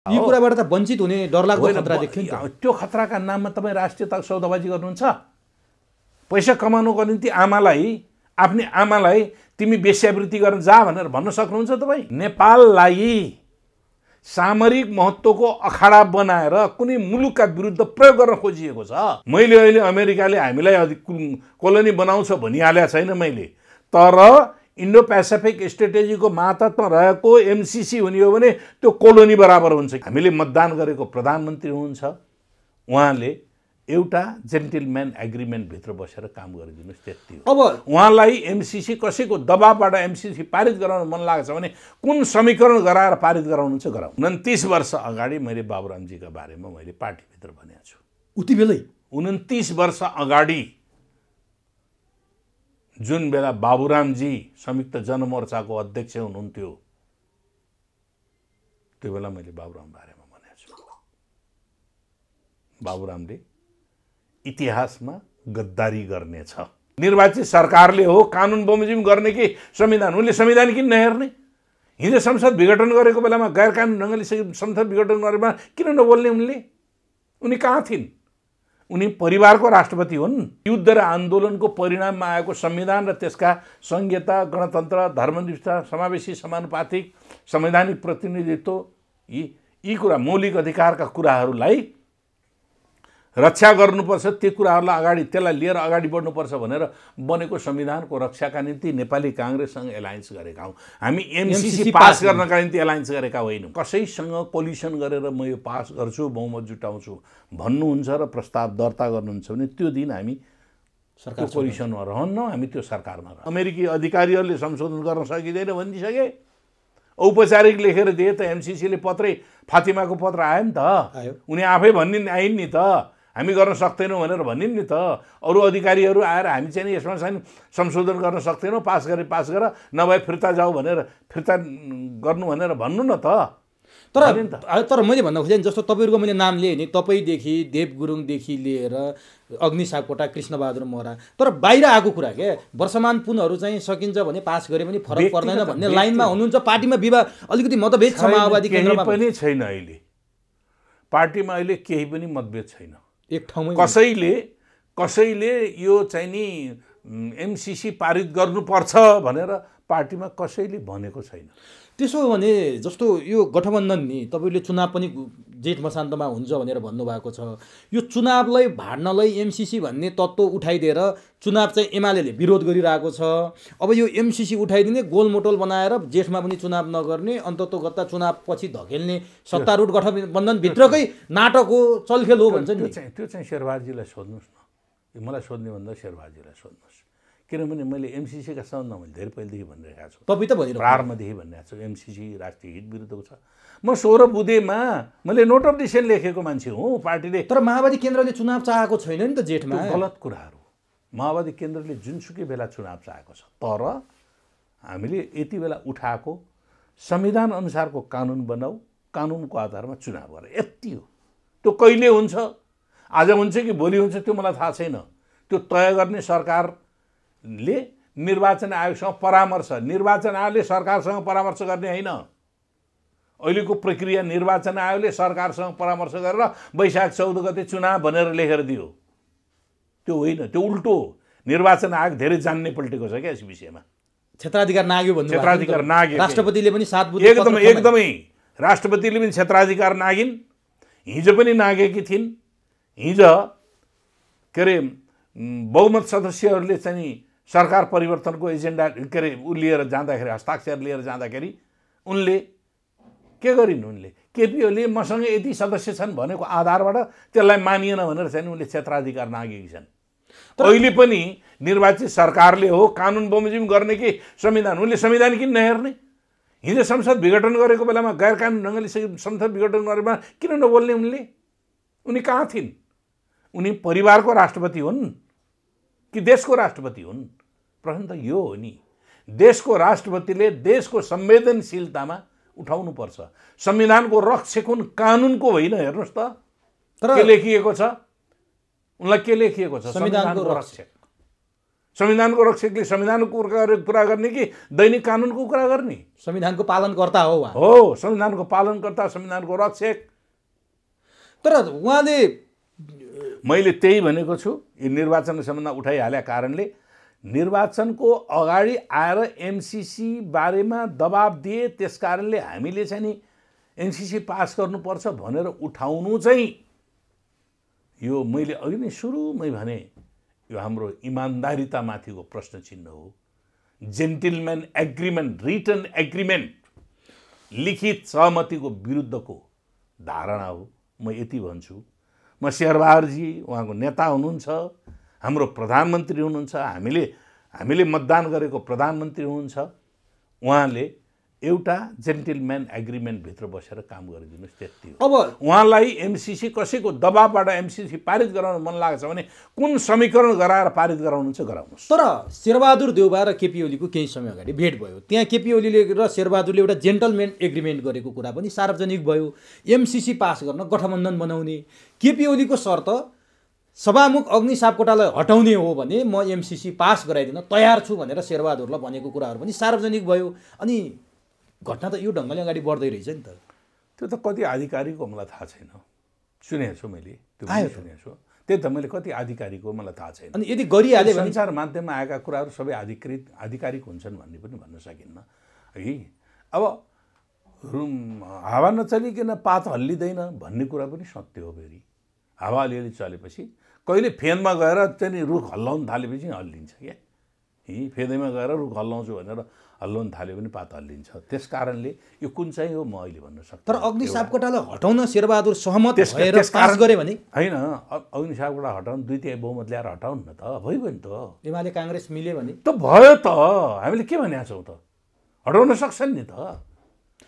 यी कुराबाट त वञ्चित हुने डरलाग्दो खतरा देख्थ्यो नि त। त्यो खतराका नाममा तपाईँ राष्ट्रियताको सौदाबाजी गर्नुहुन्छ। पैसा कमाउनुको निम्ति आफ्नी आमालाई तिमी वेश्यावृत्ति गर्न जा भनेर भन्न सक्नुहुन्छ तपाईँ? नेपाललाई सामरिक महत्त्वको अखाडा बनाएर कुनै मुलुकका विरुद्ध प्रयोग गर्न खोजिएको छ। मैले अहिले अमेरिकाले हामीलाई कोलोनी बनाउँछ भनिहालेको छैन मैले, तर इन्डो पेसिफिक स्ट्रेटेजीको मातहतमा रहेको एमसीसी हुने हो भने त्यो कोलोनी बराबर हुन्छ। हामीले मतदान गरेको प्रधानमन्त्री हुनुहुन्छ, उहाँले एउटा जेन्टलम्यान एग्रिमेन्टभित्र बसेर काम गरिदिनुहोस्, त्यति हो। अब उहाँलाई एमसीसी कसैको दबावबाट एमसीसी पारित गराउन मन लाग्छ भने कुन समीकरण गराएर पारित गराउनुहुन्छ गराउँ। 29 वर्ष अगाडि मैले बाबुरामजीका बारेमा मैले पार्टीभित्र भनेको छु। उति बेलै 29 वर्ष अगाडि जुन बेला बाबुरामजी संयुक्त जनमोर्चाको अध्यक्ष हुनुहुन्थ्यो, त्यो बेला मैले बाबुराम बारेमा भनेको छु। बाबुरामले इतिहासमा गद्दारी गर्नेछ। निर्वाचित सरकारले हो कानुन बमोजिम गर्ने कि संविधान? उनले संविधान किन नहेर्ने? हिजो संसद विघटन गरेको बेलामा गैर कानुन ढङ्गले संसद विघटन गरेमा किन नबोल्ने उनले? उनी कहाँ थिइन्? उनी परिवारको राष्ट्रपति हुन्। युद्ध र आन्दोलनको परिणाममा आएको संविधान र त्यसका संहिता, गणतन्त्र, धर्मनिष्ठा, समावेशी, समानुपातिक, संवैधानिक प्रतिनिधित्व, यी कुरा मौलिक अधिकारका कुराहरूलाई रक्षा गर्नुपर्छ, ती कुराहरूलाई अगाडि त्यसलाई लिएर अगाडि बढ्नुपर्छ भनेर बनेको संविधानको रक्षाका निम्ति नेपाली काङ्ग्रेससँग एलायन्स गरेका हौँ। हामी एमसीसी पास गर्नका निम्ति एलायन्स गरेका होइनौँ। कसैसँग कोलिसन गरेर म यो पास गर्छु, बहुमत जुटाउँछु भन्नुहुन्छ र प्रस्ताव दर्ता गर्नुहुन्छ भने त्यो दिन हामी सरकार कोलिसनमा रहन्नौँ, हामी त्यो सरकारमा रहन्छौँ। अमेरिकी अधिकारीहरूले संशोधन गर्न सकिँदैन भनिसके, औपचारिक लेखेर दिए त एमसीसीले पत्रै, फातिमाको पत्र आयो नि त, उनी आफै भनिन् आइन् नि त, हामी गर्न सक्दैनौँ भनेर भनिन् नि त। अरू अधिकारीहरू आएर हामी चाहिँ नि यसमा चाहिँ संशोधन गर्न सक्दैनौँ, पास गर नभए फिर्ता जाऊ भनेर फिर्ता गर्नु भनेर भन्नु न त। तर मैले भन्न खोजेँ जस्तो तपाईँहरूको मैले नाम लिएँ नि, तपाईँदेखि देव गुरुङदेखि लिएर अग्नि सापकोटा, कृष्णबहादुर महरा, तर बाहिर आएको कुरा के वर्षमान पुनहरू चाहिँ सकिन्छ भने पास गरे पनि फरक पर्दैन भन्ने लाइनमा हुनुहुन्छ। पार्टीमा विवाद अलिकति मतभेद छ, माओवादी केन्द्रमा पनि छैन। अहिले पार्टीमा अहिले केही पनि मतभेद छैन। एक ठाउँमै कसैले यो चाहिँ नि एमसीसी पारित गर्नुपर्छ भनेर पार्टीमा कसैले भनेको छैन। त्यसो भने जस्तो यो गठबन्धन नि तपाईँले चुनाव पनि जेठ मसान्तमा हुन्छ भनेर भन्नुभएको छ। यो चुनावलाई भाड्नलाई एमसीसी भन्ने तत्त्व उठाइदिएर चुनाव चाहिँ एमाले विरोध गरिरहेको छ। अब यो एमसीसी उठाइदिने, गोलमोटोल बनाएर जेठमा पनि चुनाव नगर्ने, अन्ततोगत्ता चुनाव पछि धकेल्ने सत्तारूढ गठबन्धनभित्रकै नाटक हो, चलखेल हो भन्छ नि। त्यो चाहिँ शेरबहादुरजीलाई सोध्नुहोस् न, मलाई सोध्ने भन्दा शेरबहादुरजीलाई सोध्नुहोस्। किनभने मैले एमसीसीका सम्बन्धमा मैले धेरै पहिलेदेखि भनिरहेको छु। तपाईँ त भनिरहेको प्रारम्भदेखि भनिरहेको छु एमसीसी राष्ट्रिय हित विरुद्धको छ। म 16 बुँदेमा मैले नोट अफ डिसेन्ट लेखेको मान्छे हुँ पार्टीले। तर माओवादी केन्द्रले चुनाव चाहेको छैन नि त जेठमा। गलत कुराहरू। माओवादी केन्द्रले जुनसुकै बेला चुनाव चाहेको छ, तर हामीले यति बेला उठाएको संविधान अनुसारको कानुन बनाऊ, कानुनको आधारमा चुनाव गर, यति हो। त्यो कहिले हुन्छ, आज हुन्छ कि भोलि हुन्छ त्यो मलाई थाहा छैन। त्यो तय गर्ने सरकारले निर्वाचन आयोगसँग परामर्श, निर्वाचन आयोगले सरकारसँग परामर्श गर्ने होइन। अहिलेको प्रक्रिया निर्वाचन आयोगले सरकारसँग परामर्श गरेर वैशाख 14 गते चुनाव भनेर लेखेर दियो, त्यो होइन, त्यो उल्टो। निर्वाचन आयोग धेरै जान्ने पल्टेको छ क्या यस विषयमा। क्षेत्राधिकार नाग्यो भन्नु, क्षेत्राधिकार नाग्यो। राष्ट्रपतिले पनि 7 बुँदे एकदमै राष्ट्रपतिले पनि क्षेत्राधिकार नागिन्। हिजो पनि नागेकी थिइन्। हिजो के अरे बहुमत सदस्यहरूले चाहिँ सरकार परिवर्तनको एजेन्डा के अरे लिएर जाँदाखेरि, हस्ताक्षर लिएर जाँदाखेरि उनले के गरिन्? उनले केपी ओलीले मसँग यति सदस्य छन् भनेको आधारबाट त्यसलाई मानिएन भनेर चाहिँ उनले क्षेत्राधिकार नागेकी छन्। अहिले पनि निर्वाचित सरकारले हो कानुन बमोजिम गर्ने कि संविधान? उनले संविधान किन नहेर्ने? हिजो संसद विघटन गरेको बेलामा गैर कानुन ढङ्गले संसद विघटन गरेमा किन नबोल्ने उनले? उनी कहाँ थिइन्? उनी परिवारको राष्ट्रपति हुन् कि देशको राष्ट्रपति हुन्? प्रश्न त यो हो नि। देशको राष्ट्रपतिले देशको संवेदनशीलतामा उठाउनु पर्छ। संविधानको रक्षक हुन्, कानुनको होइन। हेर्नुहोस् त के लेखिएको छ, उनलाई के लेखिएको छ? संविधानको रक्षक। संविधानको रक्षकले संविधानको कुरा गर्ने कि दैनिक कानुनको कुरा गर्ने? संविधानको पालनकर्ता हो उहाँ। हो, संविधानको पालनकर्ता, संविधानको रक्षक। तर उहाँले मैले त्यही भनेको छु, यो निर्वाचन सम्बन्धमा उठाइहाले कारणले निर्वाचनको अगाडि आएर एमसीसी बारेमा दबाब दिए, त्यस कारणले हामीले चाहिँ नि एमसीसी पास गर्नुपर्छ भनेर उठाउनु चाहिँ यो मैले अघि नै सुरुमै भने यो हाम्रो इमान्दारितामाथिको प्रश्न चिन्ह हो। जेन्टलम्यान एग्रिमेन्ट, रिटन एग्रिमेन्ट, लिखित सहमतिको विरुद्धको धारणा हो। म यति भन्छु। म शेरबहादुरजी उहाँको नेता हुनुहुन्छ, हाम्रो प्रधानमन्त्री हुनुहुन्छ, हामीले मतदान गरेको प्रधानमन्त्री हुनुहुन्छ। उहाँले एउटा जेन्टलम्यान एग्रिमेन्टभित्र बसेर काम गरिदिनुहोस्, त्यति हो। अब उहाँलाई एमसीसी कसैको दबाबबाट एमसीसी पारित गराउन मन लाग्छ भने कुन समीकरण गराएर पारित गराउनुहुन्छ गराउनुहोस्। तर शेरबहादुर देउबा र केपी ओलीको केही समय अगाडि भेट भयो। त्यहाँ केपी ओलीले र शेरबहादुरले एउटा जेन्टलम्यान एग्रिमेन्ट गरेको कुरा पनि सार्वजनिक भयो। एमसीसी पास गर्न गठबन्धन बनाउने। केपी ओलीको शर्त सभामुख अग्नि सापकोटालाई हटाउने हो भने म एमसीसी पास गराइदिन तयार छु भनेर शेरबहादुरलाई भनेको कुराहरू पनि सार्वजनिक भयो। अनि घटना त यो ढङ्गले अगाडि बढ्दै रहेछ नि त। त्यो त कति आधिकारिक हो मलाई थाहा छैन, सुनेको छु मैले, त्यो सुनेको छु। त्यही त मैले कति आधिकारिक हो मलाई थाहा छैन। अनि यदि गरिहाल्यो भने सञ्चार माध्यममा आएका कुराहरू सबै आधिकारिक हुन्छन् भन्ने पनि भन्न सकिन्न है। अब हावा नचलिकन पात हल्लिँदैन भन्ने कुरा पनि सत्य हो। फेरि हावा अलिअलि चलेपछि कहिले फेनमा गएर चाहिँ रुख हल्लाउन थालेपछि हल्लिन्छ क्या। फेदैमा गएर रुख हल्लाउँछु भनेर हल्लाउन थाल्यो भने पात हल्लिन्छ। त्यस कारणले यो कुन चाहिँ हो म अहिले भन्न सक्छु। तर अग्नि सापकोटालाई हटाउन शेरबहादुर सहमत भएर पास गरे भने होइन, अग्नि सापकोटा हटाउन 2/3 बहुमत ल्याएर हटाउन न त, भयो नि त। एमाले काङ्ग्रेस मिल्यो भने त भयो त। हामीले के भनेका छौँ त? हटाउन सक्छन् नि त।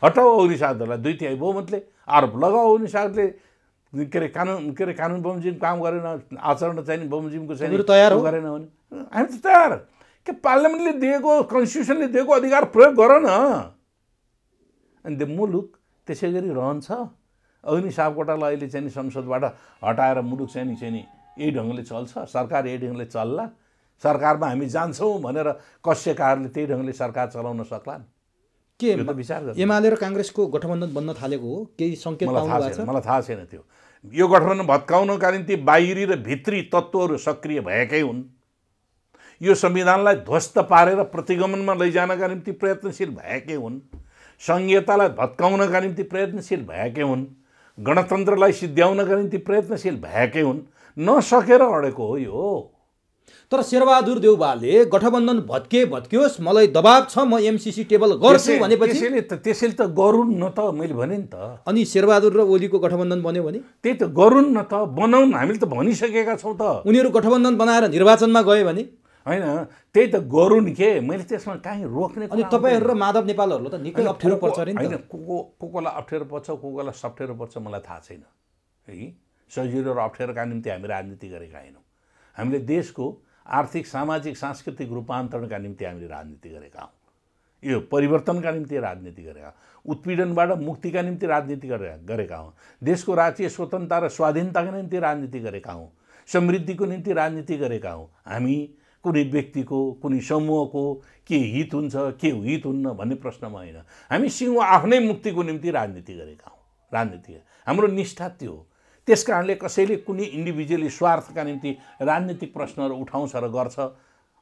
हटाऊ अग्नि सापकोटालाई, 2/3 बहुमतले आरोप लगाऊ। अग्नि सापले कानुन बमोजिम काम गरेन, आचरण चाहिँ बमोजिमको चाहिँ तयार गरेन भने हामी त तयार। के पार्लियामेन्टले दिएको, कन्स्टिट्युसनले दिएको अधिकार प्रयोग गर न। अनि त्यो मुलुक त्यसै गरी रहन्छ। अग्नि सापकोटालाई अहिले चाहिँ संसदबाट हटाएर मुलुक चाहिँ यही ढङ्गले चल्छ, सरकार यही ढङ्गले चल्ला, सरकारमा हामी जान्छौँ भनेर कस्यकारले त्यही ढङ्गले सरकार चलाउन सक्लान्? के विचार एमाले र काङ्ग्रेसको गठबन्धन बन्न थालेको हो? केही सङ्केत पाउनु भएको छ? मलाई थाहा छैन त्यो। यो गठबन्धन भत्काउनका निम्ति बाहिरी र भित्री तत्त्वहरू सक्रिय भएकै हुन्। यो संविधानलाई ध्वस्त पारेर प्रतिगमनमा लैजानका निम्ति प्रयत्नशील भएकै हुन्। संघीयतालाई भत्काउनका निम्ति प्रयत्नशील भएकै हुन्। गणतन्त्रलाई सिद्ध्याउनका निम्ति प्रयत्नशील भएकै हुन्। नसकेर अडेको हो यो। तर शेरबहादुर देउबाले गठबन्धन भत्कियोस्, मलाई दबाब छ, म एमसीसी टेबल गर्छु भनेपछि त्यसैले त गरून् न त। मैले भने नि त। अनि शेरबहादुर र ओलीको गठबन्धन बन्यो भने त्यही त गरून् न त, बनाउन्। हामीले त भनिसकेका छौँ त। उनीहरू गठबन्धन बनाएर निर्वाचनमा गयो भने होइन, त्यही त गरून् के। मैले त्यसमा कहीँ रोक्ने। अनि तपाईँहरू र माधव नेपालहरूलाई त निकै अप्ठ्यारो पर्छ अरे नि। होइन, को कोलाई अप्ठ्यारो पर्छ, को कोलाई सप्ठ्यारो पर्छ मलाई थाहा छैन है। सजिलो र अप्ठ्यारोका निम्ति हामी राजनीति गरेका होइनौँ। हामीले देशको आर्थिक, सामाजिक, सांस्कृतिक रूपान्तरणका निम्ति हामीले राजनीति गरेका हौँ। यो परिवर्तनका निम्ति राजनीति गरेका, उत्पीडनबाट मुक्तिका निम्ति राजनीति गरेका हौँ। देशको राष्ट्रिय स्वतन्त्रता र स्वाधीनताका निम्ति राजनीति गरेका हौँ। समृद्धिको निम्ति राजनीति गरेका हौँ। हामी कुनै व्यक्तिको, कुनै समूहको के हित हुन्छ, के हित हुन्न भन्ने प्रश्नमा होइन। हामी सिंह आफ्नै मुक्तिको निम्ति राजनीति गरेका हौँ। राजनीति हाम्रो निष्ठा त्यो हो। त्यस कारणले कसैले कुनै इन्डिभिजुअली स्वार्थका निम्ति राजनीतिक प्रश्नहरू उठाउँछ र गर्छ,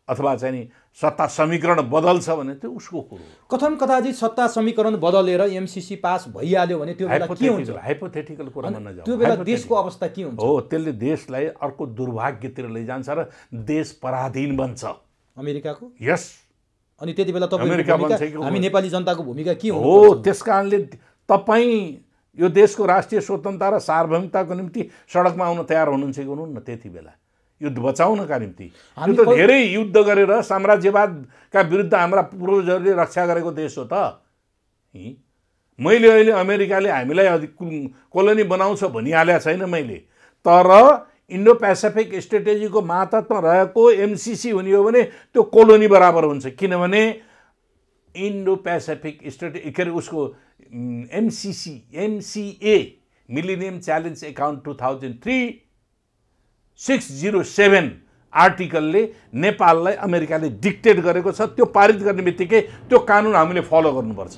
अथवा चाहिँ नि सत्ता समीकरण बदल्छ भने त्यो उसको कुरो हो। कथम कदाचित सत्ता समीकरण बदलेर एमसीसी पास भइहाल्यो भने त्यो बेला के हुन्छ? हाइपोथेटिकल कुरा भन्न जाऊ। त्यो बेला देशको अवस्था के हुन्छ? हो, त्यसले देशलाई अर्को दुर्भाग्यतिर लैजान्छ र देश पराधीन बन्छ अमेरिकाको। यस। अनि त्यति बेला तपाईँ हामी नेपाली जनताको भूमिका के हो? त्यस कारणले तपाईँ यो देशको राष्ट्रिय स्वतन्त्रता र सार्वभौमिकताको निम्ति सडकमा आउन तयार हुनुहुन्छ कि हुनुहुन्न? त्यति बेला युद्ध बचाउनका निम्ति। यो त धेरै युद्ध गरेर साम्राज्यवादका विरुद्ध हाम्रा पूर्वजहरूले रक्षा गरेको देश हो त। मैले अहिले अमेरिकाले हामीलाई कोलोनी बनाउँछ भनिहालेको छैन मैले। तर इन्डो पेसिफिक स्ट्रेटेजीको मातहतमा रहेको एमसीसी हुने हो भने त्यो कोलोनी बराबर हुन्छ। किनभने इन्डो पेसिफिक स्ट्रेटेजी के अरे उसको MCA मिलेनियम च्यालेन्ज एकाउन्ट 2003 607 आर्टिकलले नेपाललाई अमेरिकाले डिक्टेट गरेको छ, त्यो पारित गर्ने बित्तिकै त्यो कानुन हामीले फलो गर्नुपर्छ।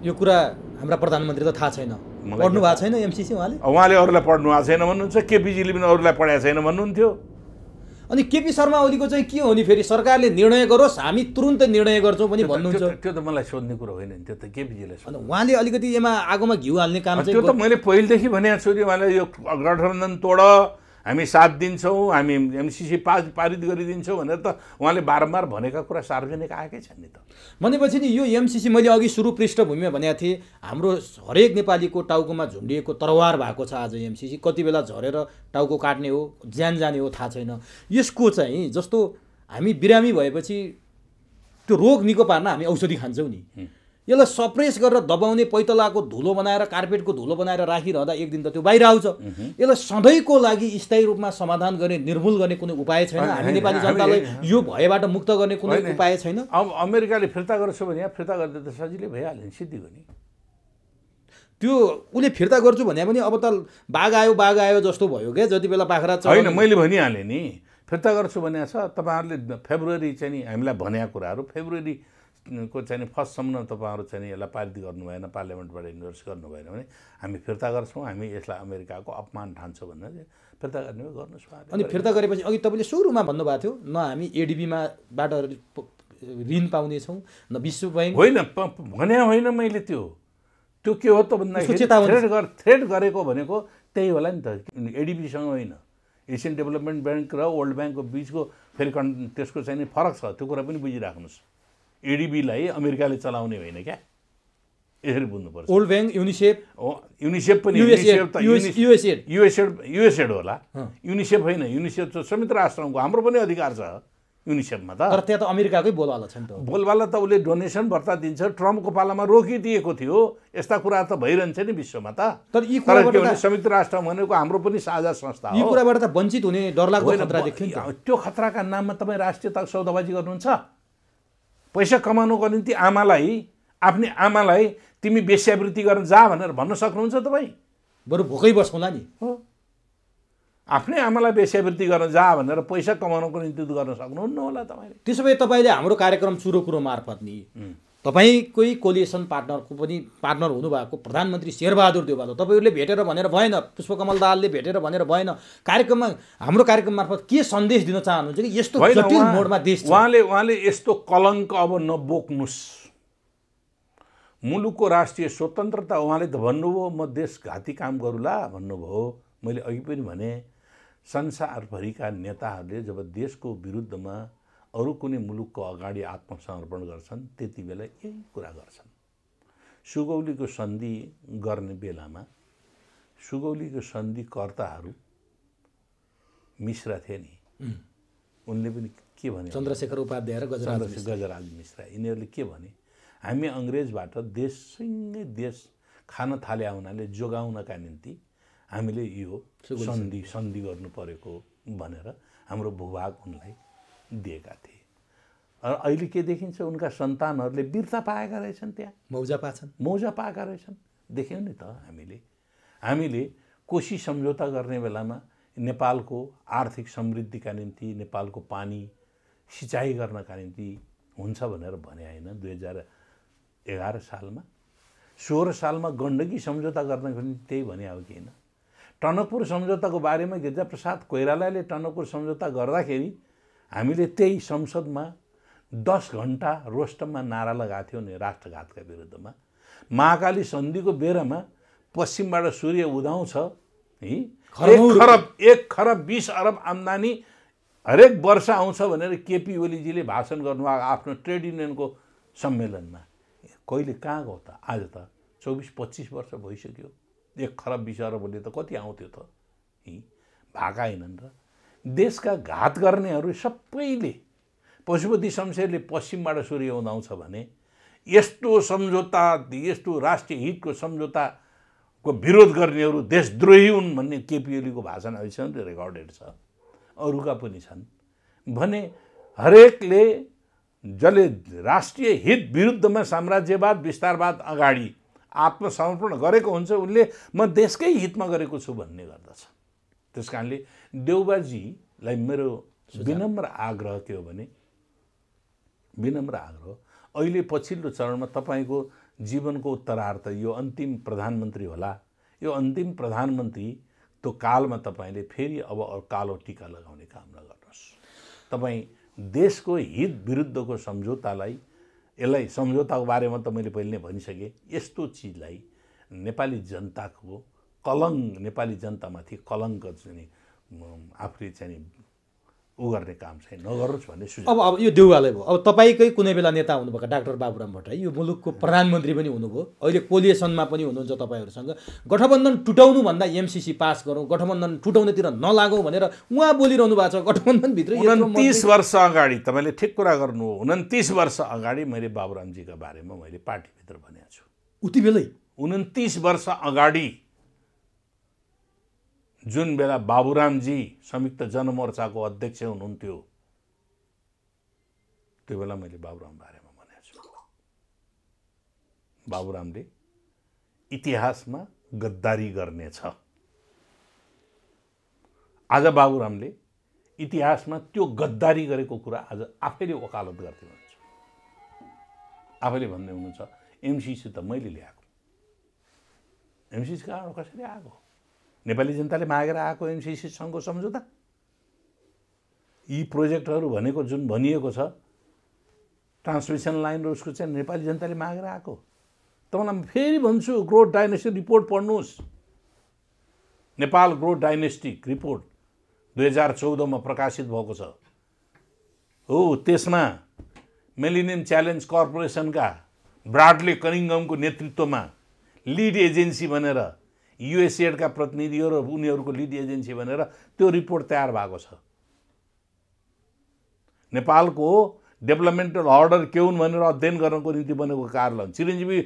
यो कुरा हाम्रा प्रधानमन्त्री त थाहा छैन, पढ्नु भएको छैन एमसीसी उहाँले अरूलाई पढ्नु भएको छैन भन्नुहुन्छ, केपीजीले पनि अरूलाई पढाएको छैन भन्नुहुन्थ्यो। अनि केपी शर्मा ओलीको चाहिँ के हो नि, फेरि सरकारले निर्णय गरोस् हामी तुरुन्तै निर्णय गर्छौँ पनि भन्नुहुन्छ। त्यो त मलाई सोध्ने कुरो होइन नि, त्यो त केपीजीले सोध्नु। उहाँले अलिकति यसमा आगोमा घिउ हाल्ने काम चाहिँ त्यो त मैले पहिलेदेखि भनेको छु नि, उहाँले यो गठबन्धन तोड, हामी साथ दिन्छौँ, हामी एमसीसी पारित गरिदिन्छौँ भनेर त उहाँले बारम्बार भनेका कुरा सार्वजनिक आएकै छन् नि त। भनेपछि नि यो एमसीसी मैले अघि सुरु पृष्ठभूमिमा भनेको थिएँ, हाम्रो हरेक नेपालीको टाउकोमा झुन्डिएको तरवार भएको छ आज एमसीसी। कति बेला झरेर टाउको काट्ने हो, ज्यान जाने हो थाहा छैन। यसको चाहिँ जस्तो हामी बिरामी भएपछि त्यो रोग निको पार्न हामी औषधि खान्छौँ नि, यसलाई सप्रेस गरेर दबाउने, पैतलाको धुलो बनाएर, कार्पेटको धुलो बनाएर राखिरहँदा एक दिन त त्यो बाहिर आउँछ। यसलाई सधैँको लागि स्थायी रूपमा समाधान गर्ने, निर्मूल गर्ने कुनै उपाय छैन। हामी नेपाली जनतालाई यो भयबाट मुक्त गर्ने कुनै उपाय छैन। अब अमेरिकाले फिर्ता गर्छु भने फिर्ता गर्दा त सजिलै भइहाल्यो नि, सिद्धि हो नि। त्यो उसले फिर्ता गर्छु भने पनि अब त बाघ आयो जस्तो भयो क्या, जति बेला बाख्रा छ। होइन, मैले भनिहालेँ नि, फिर्ता गर्छु भनेको छ। तपाईँहरूले फेब्रुअरी चाहिँ नि हामीलाई भनेका कुराहरू फेब्रुअरी को चाहिँ फर्स्टसम्म तपाईँहरू चाहिँ यसलाई पारित गर्नु भएन, पार्लियामेन्टबाट इन्डोर्स गर्नु भएन भने हामी फिर्ता गर्छौँ, हामी यसलाई अमेरिकाको अपमान ठान्छौँ भनेर फिर्ता गर्ने हो, गर्नुहोस्। अनि फिर्ता गरेपछि अघि तपाईँले सुरुमा भन्नुभएको थियो न हामी एडिबीबाट ऋण पाउनेछौँ न विश्व ब्याङ्क। होइन भने होइन मैले, त्यो के हो त भन्दाखेरि थ्रेड गरेको भनेको त्यही होला नि त। एडिबीसँग होइन, एसियन डेभलपमेन्ट ब्याङ्क र वर्ल्ड ब्याङ्कको बिचको फेरि त्यसको चाहिँ फरक छ, त्यो कुरा पनि बुझिराख्नुहोस्। एडिबीलाई अमेरिकाले चलाउने होइन क्या, यसरी बुझ्नुपर्छ। वर्ल्ड ब्याङ्क, युनिसेफ पनि युएसएड होला, युनिसेफ होइन। युनिसेफ त संयुक्त राष्ट्रको, हाम्रो पनि अधिकार छ युनिसेफमा त। तर त्यहाँ त अमेरिकाकै बोलवाला छ नि त। बोलवाला त उसले डोनेसन भर्ता दिन्छ, ट्रम्पको पालामा रोकिदिएको थियो। यस्ता कुरा त भइरहन्छ नि विश्वमा त। तर के भने संयुक्त राष्ट्र भनेको हाम्रो पनि साझा संस्था हो। यी कुराबाट त वञ्चित हुने डरलाग्दो खतरा देखिन्छ। त्यो खतराका नाममा तपाईँ राष्ट्रियता सौदाबाजी गर्नुहुन्छ। पैसा कमाउनुको निम्ति आफ्नै आमालाई तिमी वेश्यावृत्ति गर्न जा भनेर भन्न सक्नुहुन्छ तपाईँ? बरु भोकै बस्छौँला नि। हो, आफ्नै आमालाई वेश्यावृत्ति गर्न जा भनेर पैसा कमाउनको निम्ति गर्न सक्नुहुन्न होला तपाईँले। त्यसो भए तपाईँले हाम्रो कार्यक्रम चुरो कुरो मार्फत नि तपाईँकै कोलिएसन पार्टनर हुनुभएको प्रधानमन्त्री शेरबहादुर देउवा तपाईँहरूले भेटेर भनेर भएन, पुष्पकमल दाहालले भेटेर भनेर भएन, हाम्रो कार्यक्रम मार्फत के सन्देश दिन चाहनुहुन्छ कि यस्तो जटिल मोडमा देश छ? उहाँले यस्तो कलङ्क अब नबोक्नुहोस्। मुलुकको राष्ट्रिय स्वतन्त्रता, उहाँले त भन्नुभयो म देशघाती काम गरौँला भन्नुभयो। मैले अघि पनि भने संसारभरिका नेताहरूले जब देशको विरुद्धमा अरू कुनै मुलुकको अगाडि आत्मसमर्पण गर्छन् त्यति बेला यही कुरा गर्छन्। सुगौलीको सन्धि गर्ने बेलामा सुगौलीको सन्धिकर्ताहरू मिश्रा थिए नि, उनले पनि के भने, चन्द्रशेखर उपाध्याय र गजराज मिश्रा, यिनीहरूले के भने, हामी अङ्ग्रेजबाट देशसँगै देश खान थाले हुनाले जोगाउनका निम्ति हामीले यो सन्धि गर्नु परेको भनेर हाम्रो भूभाग उनलाई दिएका थिए। र अहिले के देखिन्छ, उनका सन्तानहरूले वीरता पाएका रहेछन्, त्यहाँ मौजा पाएका रहेछन्। देख्यौँ नि त हामीले कोशी सम्झौता गर्ने बेलामा नेपालको आर्थिक समृद्धिका निम्ति, नेपालको पानी सिँचाइ गर्नका निम्ति हुन्छ भनेर भने होइन। 2011 सालमा 16 सालमा गण्डकी सम्झौता गर्नको निम्ति त्यही भने हो कि होइन। टनकपुर सम्झौताको बारेमा गिरिजाप्रसाद कोइरालाले टनकपुर सम्झौता गर्दाखेरि हामीले त्यही संसदमा 10 घण्टा रोस्टममा नारा लगाएको थियौँ नि राष्ट्रघातका विरुद्धमा। महाकाली सन्धिको बेलामा पश्चिमबाट सूर्य उदाउँछ, 1 खरब 20 अरब आम्दानी हरेक वर्ष आउँछ भनेर केपी ओलीजीले भाषण गर्नुभएको आफ्नो ट्रेड युनियनको सम्मेलनमा। कहिले कहाँ गयो त? आज त 24-25 वर्ष भइसक्यो। 1 खरब 20 अरबले त कति आउँथ्यो त? भाका होइनन् र। देशका घात गर्नेहरू सबैले, पशुपति शमशेरले पश्चिमबाट सूर्य उदाउँछ भने यस्तो सम्झौता, यस्तो राष्ट्रिय हितको सम्झौताको विरोध गर्नेहरू देशद्रोही हुन् भन्ने केपी ओलीको भाषण अहिलेसम्म रेकर्डेड छ, अरूका पनि छन् भने हरेकले जसले राष्ट्रिय हित विरुद्धमा साम्राज्यवाद विस्तारवाद अगाडि आत्मसमर्पण गरेको हुन्छ उनले म देशकै हितमा गरेको छु भन्ने गर्दछ। त्यस कारणले देउबाजी लाई मेरो विनम्र आग्रह के हो भने अहिले पछिल्लो चरणमा तपाईँको जीवनको उत्तरार्ध यो अन्तिम प्रधानमन्त्री होला। यो अन्तिम प्रधानमन्त्री त्यो कालमा तपाईँले फेरि अब कालो टीका लगाउने काम नगर्नुहोस्। तपाईँ देशको हित विरुद्धको सम्झौतालाई यसलाई सम्झौताको बारेमा त मैले पहिले नै भनिसकेँ। यस्तो चिजलाई नेपाली जनताको कलङ्क, नेपाली जनतामाथि कलङ्क चाहिँ आफूले चाहिँ उ गर्ने काम चाहिँ नगरोस् भन्ने सुझाव। अब यो देउवालै भयो। अब तपाईँकै कुनै बेला नेता हुनुभएको डाक्टर बाबुराम भट्टराई यो मुलुकको प्रधानमन्त्री पनि हुनुभयो, अहिले कोलिएसनमा पनि हुनुहुन्छ तपाईँहरूसँग। गठबन्धन टुटाउनुभन्दा एमसिसी पास गरौँ, गठबन्धन टुटाउनेतिर नलागौँ भनेर उहाँ बोलिरहनु भएको छ। गठबन्धनभित्र 29 वर्ष अगाडि तपाईँले ठिक कुरा गर्नु हो। 29 वर्ष अगाडि मैले बाबुरामजीका बारेमा मैले पार्टीभित्र भनेको छु। उति बेलै 29 वर्ष अगाडि जुन बेला बाबुरामजी संयुक्त जनमोर्चाको अध्यक्ष हुनुहुन्थ्यो त्यो बेला मैले बाबुराम बारेमा भनेको छु। बाबुरामले इतिहासमा गद्दारी गर्नेछ। आज बाबुरामले इतिहासमा त्यो गद्दारी गरेको कुरा आज आफैले वकालत गर्दै हुनुहुन्छ। आफैले भन्दै हुनुहुन्छ एमसिसी त मैले ल्याएको। एमसिसी कहाँबाट कसरी आएको? नेपाली जनताले मागेर आएको एमसिसीसँगको सम्झौता। यी प्रोजेक्टहरू भनेको जुन भनिएको छ ट्रान्समिसन लाइन र उसको चाहिँ नेपाली जनताले मागेर आएको। तपाईँलाई फेरि भन्छु ग्रोथ डाइनेस्टिक रिपोर्ट पढ्नुहोस्। नेपाल ग्रोथ डाइनेस्टिक रिपोर्ट 2014 मा प्रकाशित भएको छ। हो त्यसमा मिलेनियम च्यालेन्ज कर्पोरेसनका ब्राडले कनिङहमको नेतृत्वमा लिड एजेन्सी भनेर युएसएडका प्रतिनिधिहरू र उनीहरूको लिड एजेन्सी भनेर त्यो रिपोर्ट तयार भएको छ। नेपालको डेभलपमेन्टल अर्डर के हुन् भनेर अध्ययन गर्नको निम्ति बनेको कार्यालय चिरञ्जीवी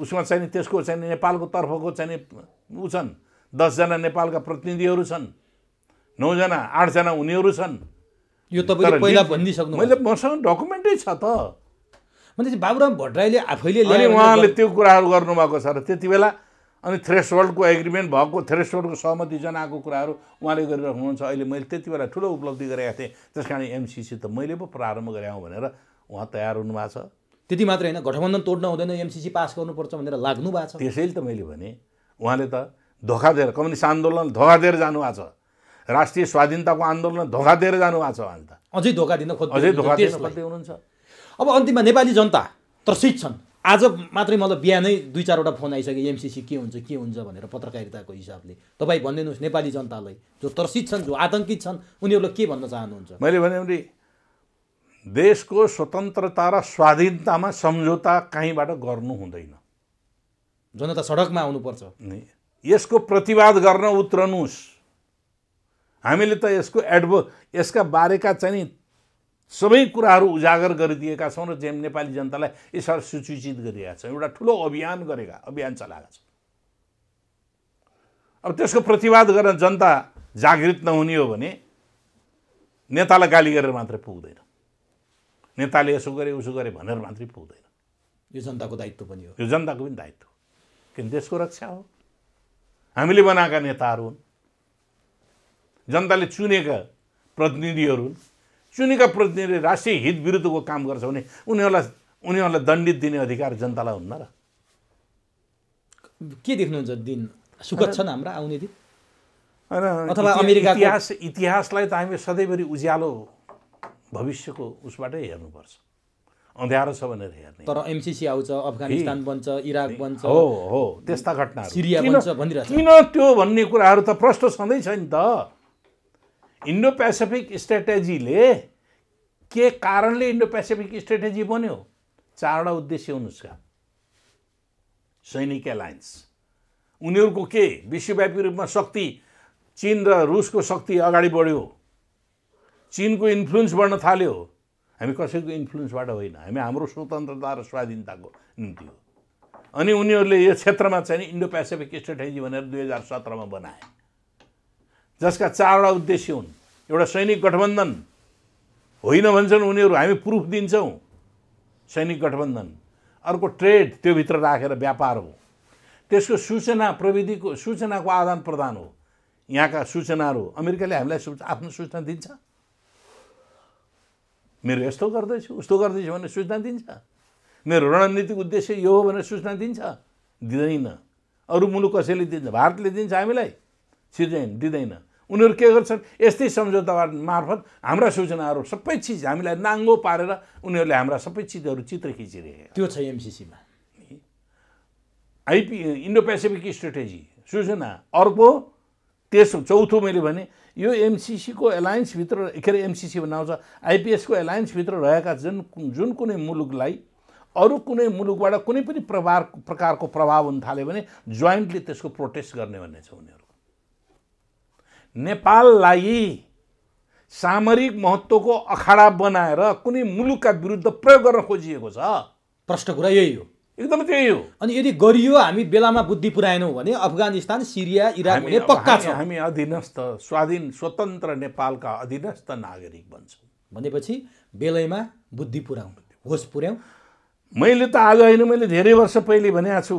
उसमा चाहिँ त्यसको चाहिँ नेपालको तर्फको चाहिँ ऊ छन्। 10 जना नेपालका प्रतिनिधिहरू छन्, 9 जना 8 जना उनीहरू छन्। यो तपाईँले पहिला भनिदिइसक्नु। मैले मसँग डकुमेन्टै छ त। भने बाबुराम भट्टराईले आफैले अनि उहाँले त्यो कुराहरू गर्नुभएको छ र त्यति बेला अनि थ्रेसहोल्डको एग्रिमेन्ट भएको, थ्रेसहोल्डको सहमति जनाएको कुराहरू उहाँले गरिराख्नुहुन्छ। अहिले मैले त्यति बेला ठुलो उपलब्धि गरेका थिएँ, त्यस कारण एमसिसी त मैले पो प्रारम्भ गरेँ भनेर उहाँ तयार हुनुभएको छ। त्यति मात्र होइन, गठबन्धन तोड्न हुँदैन, एमसिसी पास गर्नुपर्छ भनेर लाग्नु भएको छ। त्यसैले त मैले भने उहाँले त धोका दिएर कम्युनिस्ट आन्दोलन धोका दिएर जानुभएको छ। राष्ट्रिय स्वाधीनताको आन्दोलन धोका दिएर जानुभएको छ। उहाँले त अझै धोका दिन खोज्दै हुनुहुन्छ। अब अन्तिममा नेपाली जनता त्रसित छन्। आज मात्रै मलाई बिहानै 2-4वटा फोन आइसक्यो एमसिसी के हुन्छ भनेर पत्रकारिताको हिसाबले। तपाईँ भनिदिनुहोस् नेपाली जनतालाई जो त्रसित छन्, जो आतङ्कित छन्, उनीहरूलाई के भन्न चाहनुहुन्छ? मैले भने देशको स्वतन्त्रता र स्वाधीनतामा सम्झौता कहीँबाट गर्नु हुँदैन। जनता सडकमा आउनुपर्छ। यसको प्रतिवाद गर्न उत्रनुहोस्। हामीले त यसका बारेका चाहिँ सबै कुराहरू उजागर गरिदिएका छौँ र नेपाली जनतालाई यसरी सूचित गरिरहेका छौँ। एउटा ठुलो अभियान चलाएका छौँ। अब त्यसको प्रतिवाद गर्न जनता जागृत नहुने हो भने नेतालाई गाली गरेर मात्रै पुग्दैन, नेताले यसो गरे उसो गरे भनेर मात्रै पुग्दैन। यो जनताको दायित्व पनि हो। यो जनताको पनि दायित्व, किन देशको रक्षा हो। हामीले बनाएका नेताहरू हुन्, जनताले चुनेका प्रतिनिधिहरू हुन्। चुनेका प्रतिनिधिले राष्ट्रिय हित विरुद्धको काम गर्छ भने उनीहरूलाई दण्डित दिने अधिकार जनतालाई हुन्न र? के देख्नुहुन्छ दिन सुखद छन् हाम्रा आउने दिन? अथवा अमेरिकाको इतिहासलाई त हामी सधैँभरि उज्यालो भविष्यको उसबाटै हेर्नुपर्छ। अँध्यारो छ भनेर हेर्ने। तर एमसिसी आउँछ, अफगानिस्तान बन्छ, इराक बन्छ, हो त्यस्ता घटनाहरू, सिरिया बन्छ भनिरहेछ। किन त्यो भन्ने कुराहरू त प्रश्न छँदै छ नि त। इन्डो पेसिफिक स्ट्र्याटेजीले के कारणले इन्डो पेसिफिक स्ट्र्याटेजी बन्यो? 4वटा उद्देश्य हुनुska। सैनिक एलायन्स, उनीहरूको के विश्वव्यापी रूपमा शक्ति, चीन र रुसको शक्ति अगाडि बढ्यो, चीनको इन्फ्लुएन्स बढ्न थाल्यो। हामी कसैको इन्फ्लुएन्सबाट होइन, हामी हाम्रो स्वतन्त्रता र स्वाधीनताको निम्ति हो। अनि उनीहरूले यो क्षेत्रमा चाहिँ इन्डो पेसिफिक स्ट्र्याटेजी भनेर 2017 मा बनाए, जसका 4वटा उद्देश्य हुन्। एउटा सैनिक गठबन्धन होइन भन्छन् उनीहरू, हामी प्रुफ दिन्छौँ सैनिक गठबन्धन। अर्को ट्रेड, त्योभित्र राखेर व्यापार हो। त्यसको सूचना प्रविधिको सूचनाको आदान प्रदान हो। यहाँका सूचनाहरू अमेरिकाले हामीलाई आफ्नो सूचना दिन्छ? मेरो यस्तो गर्दैछु उस्तो गर्दैछु भनेर सूचना दिन्छ? मेरो रणनीतिक उद्देश्य यो हो भनेर सूचना दिन्छ? दिँदैन। अरू मुलुक कसैले दिन्छ? भारतले दिन्छ हामीलाई? दिँदैन। उनीहरू के गर्छन्? यस्तै सम्झौता मार्फत हाम्रा सूचनाहरू सबै चिज हामीलाई नाङ्गो पारेर उनीहरूले हाम्रा सबै चिजहरू चित्र खिचिरहेका। त्यो छ एमसिसीमा। इन्डो पेसिफिक स्ट्रेटेजी सूचना। अर्को चौथो मैले भने यो एमसिसीको एलायन्सभित्र के अरे एमसिसी भन्नु आउँछ आइपिएसको एलायन्सभित्र रहेका जुन कुनै मुलुकलाई अरू कुनै मुलुकबाट कुनै पनि प्रकारको प्रभाव हुन थाल्यो भने जोइन्टली त्यसको प्रोटेस्ट गर्ने भन्ने छ उनीहरूको। नेपाललाई सामरिक महत्त्वको अखाडा बनाएर कुनै मुलुकका विरुद्ध प्रयोग गर्न खोजिएको छ। प्रश्न कुरा यही हो। एकदम त्यही हो। अनि यदि गरियो हामी बेलामा बुद्धि पुर्याएनौँ भने अफगानिस्तान सिरिया इराक हुने पक्का छ। हामी अधीनस्थ स्वाधीन स्वतन्त्र नेपालका अधीनस्थ नागरिक बन्छौँ भनेपछि बेलैमा बुद्धि पुर्याउँ, होस पुर्याउँ। मैले त आज होइन, मैले धेरै वर्ष पहिले भनेको छु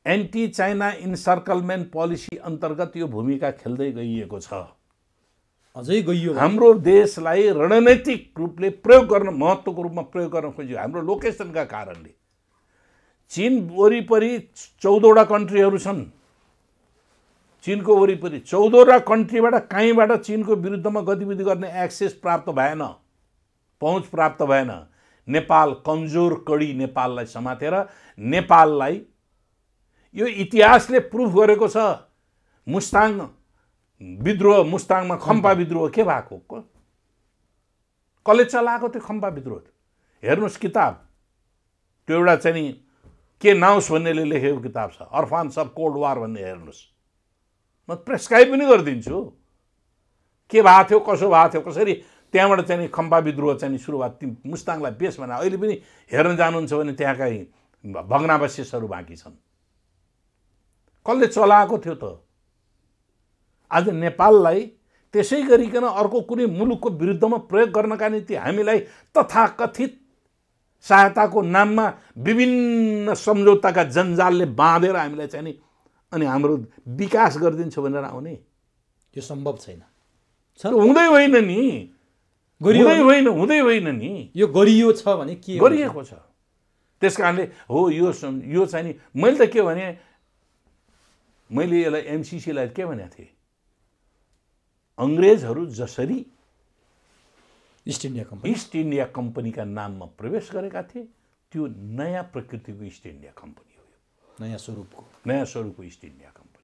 एन्टी चाइना इन्सर्कलमेन्ट पोलिसी अन्तर्गत यो भूमिका खेल्दै गइएको छ। अझै गइयो। हाम्रो देशलाई रणनैतिक रूपले प्रयोग गर्न महत्त्वको रूपमा प्रयोग गर्न खोजियो। हाम्रो लोकेसनका कारणले चीन वरिपरि 14वटा कन्ट्रीहरू छन्। चीनको वरिपरि 14वटा कन्ट्रीबाट कहीँबाट चीनको विरुद्धमा गतिविधि गर्ने एक्सेस प्राप्त भएन, पहुँच प्राप्त भएन। नेपाल कमजोर कडी नेपाललाई समातेर नेपाललाई यो इतिहासले प्रुफ गरेको छ। मुस्ताङ विद्रोह, मुस्ताङमा खम्पा विद्रोह के भएको? कसले चलाएको त्यो खम्पा विद्रोह? हेर्नुहोस् किताब, त्यो एउटा चाहिँ नि के नाउस भन्नेले लेखेको किताब छ, अर्फान्स अफ कोल्ड वार भन्ने। हेर्नुहोस्, म प्रेस्क्राइब पनि गरिदिन्छु के भएको थियो, कसो भएको थियो, कसरी त्यहाँबाट चाहिँ नि खम्पा विद्रोह चाहिँ नि सुरुवात मुस्ताङलाई बेस भने। अहिले पनि हेर्न जानुहुन्छ भने त्यहाँका भग्नावशेषहरू बाँकी छन्। कसले चलाएको थियो त? आज नेपाललाई त्यसै गरिकन अर्को कुनै मुलुकको विरुद्धमा प्रयोग गर्नका निम्ति हामीलाई तथाकथित सहायताको नाममा विभिन्न सम्झौताका जन्जालले बाँधेर हामीलाई चाहिँ नि अनि हाम्रो विकास गरिदिन्छ भनेर आउने यो सम्भव छैन। हुँदै होइन नि, हुँदै होइन नि। यो गरियो छ भने के गरिएको छ? त्यस कारणले हो यो चाहिँ नि मैले त के भने, मैले यसलाई एमसिसीलाई के भनेको थिएँ, अङ्ग्रेजहरू जसरी इस्ट इन्डिया कम्पनीका नाममा प्रवेश गरेका थिए त्यो नयाँ प्रकृतिको इस्ट इन्डिया कम्पनी हो। नयाँ स्वरूपको इस्ट इन्डिया कम्पनी।